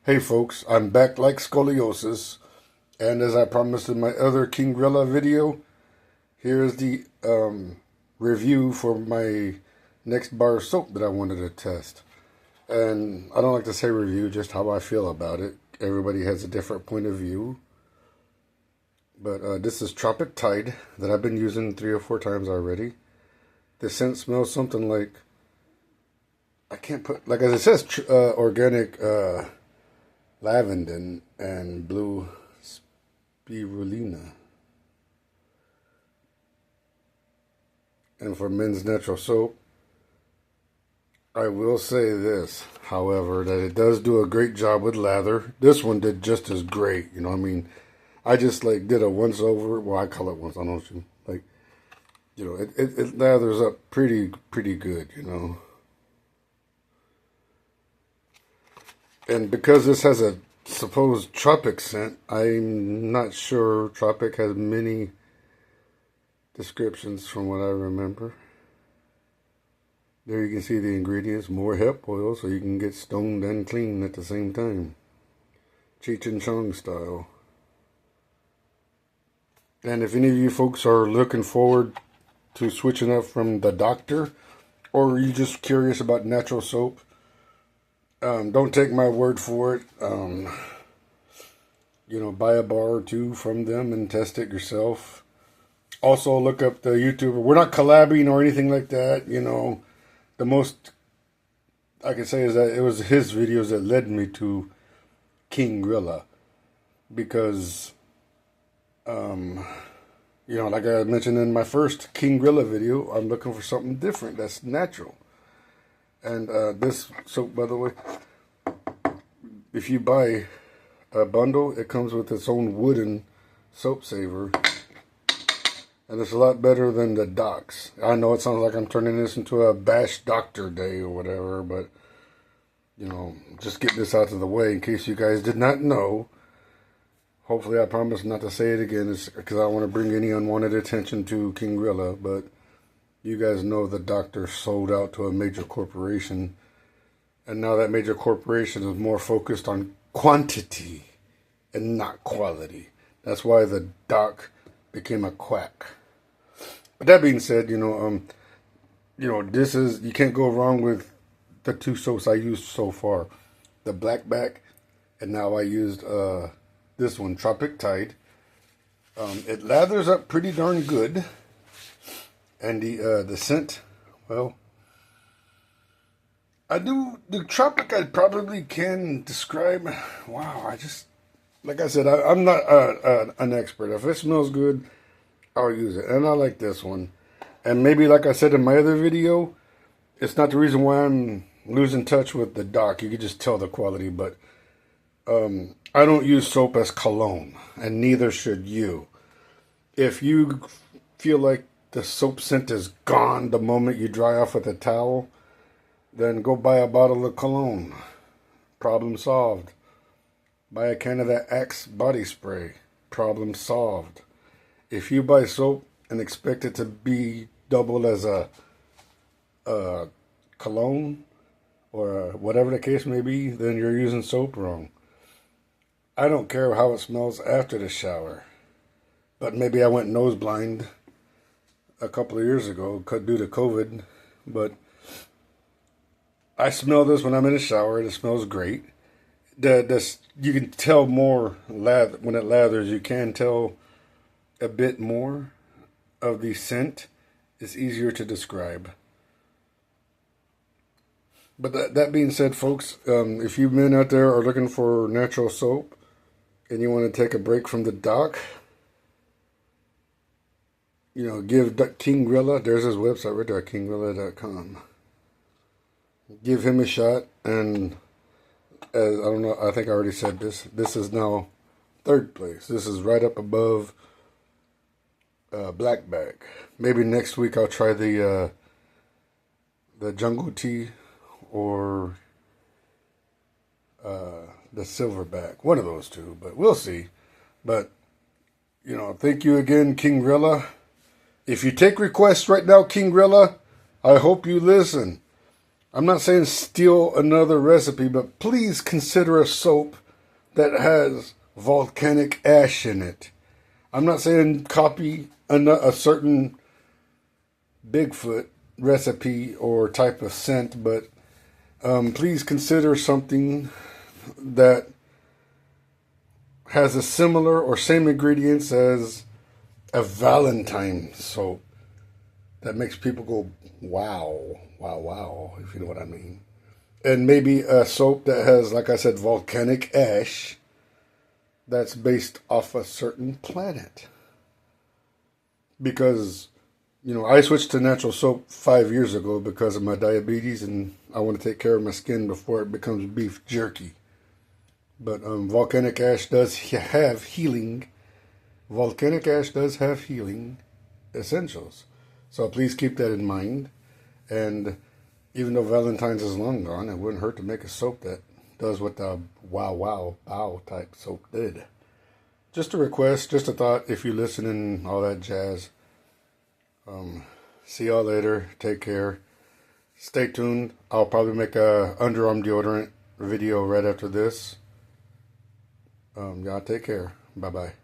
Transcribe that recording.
Hey folks, I'm back like scoliosis, and as I promised in my other King Rilla video, here is the review for my next bar of soap that I wanted to test. And I don't like to say review, just how I feel about it. Everybody has a different point of view. But this is Tropic Tide that I've been using 3 or 4 times already. The scent smells something like, I can't put, like as it says, organic lavender and blue spirulina. And for men's natural soap, I will say this, however, that it does do a great job with lather. This one did just as great, you know what I mean? I just like did a once over, well I call it once, I don't know, like, you know, it lathers up pretty good, you know. And because this has a supposed tropic scent, I'm not sure tropic has many descriptions from what I remember. There you can see the ingredients, more hemp oil, so you can get stoned and clean at the same time. Cheech and Chong style. And if any of you folks are looking forward to switching up from the doctor, or you're just curious about natural soap, don't take my word for it. You know, buy a bar or 2 from them and test it yourself. Also, look up the YouTuber. We're not collabing or anything like that. You know, the most I can say is that it was his videos that led me to King Rilla. Because, you know, like I mentioned in my first King Rilla video, I'm looking for something different that's natural. And this soap, by the way, if you buy a bundle, it comes with its own wooden soap saver. And it's a lot better than the Docs. I know it sounds like I'm turning this into a bash doctor day or whatever, but, you know, just get this out of the way in case you guys did not know. Hopefully I promise not to say it again, because I don't want to bring any unwanted attention to King Rilla, but you guys know the doctor sold out to a major corporation, and now that major corporation is more focused on quantity and not quality. That's why the doc became a quack. But that being said, you know, this is, you can't go wrong with the 2 soaps I used so far. The Blackback, and now I used this one, Tropic Tide. It lathers up pretty darn good. And the scent, well, the Tropic I probably can describe. Wow, like I said, I'm not an expert. If it smells good, I'll use it. And I like this one. And maybe, like I said in my other video, it's not the reason why I'm losing touch with the doc. You can just tell the quality. But I don't use soap as cologne, and neither should you. If you feel like the soap scent is gone the moment you dry off with a towel, then go buy a bottle of cologne. Problem solved. Buy a can of that Axe body spray. Problem solved. If you buy soap and expect it to be double as a cologne, or whatever the case may be, then you're using soap wrong. I don't care how it smells after the shower. But maybe I went nose blind a couple of years ago due to COVID, but I smell this when I'm in the shower. It smells great. You can tell more when it lathers. You can tell a bit more of the scent. It's easier to describe. But that being said, folks, if you men out there are looking for natural soap and you want to take a break from the doc, you know, give King Rilla, there's his website right there, kingrilla.com. Give him a shot, and as I don't know, I think I already said this. This is now 3rd place. This is right up above Blackback. Maybe next week I'll try the Jungle Tea or the Silverback. One of those 2, but we'll see. But, you know, thank you again, King Rilla. If you take requests right now, King Rilla, I hope you listen. I'm not saying steal another recipe, but please consider a soap that has volcanic ash in it. I'm not saying copy a certain Bigfoot recipe or type of scent, but please consider something that has a similar or same ingredients as a Valentine soap that makes people go, wow, wow, wow, if you know what I mean. And maybe a soap that has, like I said, volcanic ash that's based off a certain planet. Because, you know, I switched to natural soap 5 years ago because of my diabetes, and I want to take care of my skin before it becomes beef jerky. But volcanic ash does have healing. Volcanic ash does have healing essentials. So please keep that in mind. And even though Valentine's is long gone, it wouldn't hurt to make a soap that does what the wow wow bow type soap did. Just a request, just a thought, if you listen and all that jazz. See y'all later. Take care. Stay tuned. I'll probably make a underarm deodorant video right after this. Y'all take care. Bye-bye.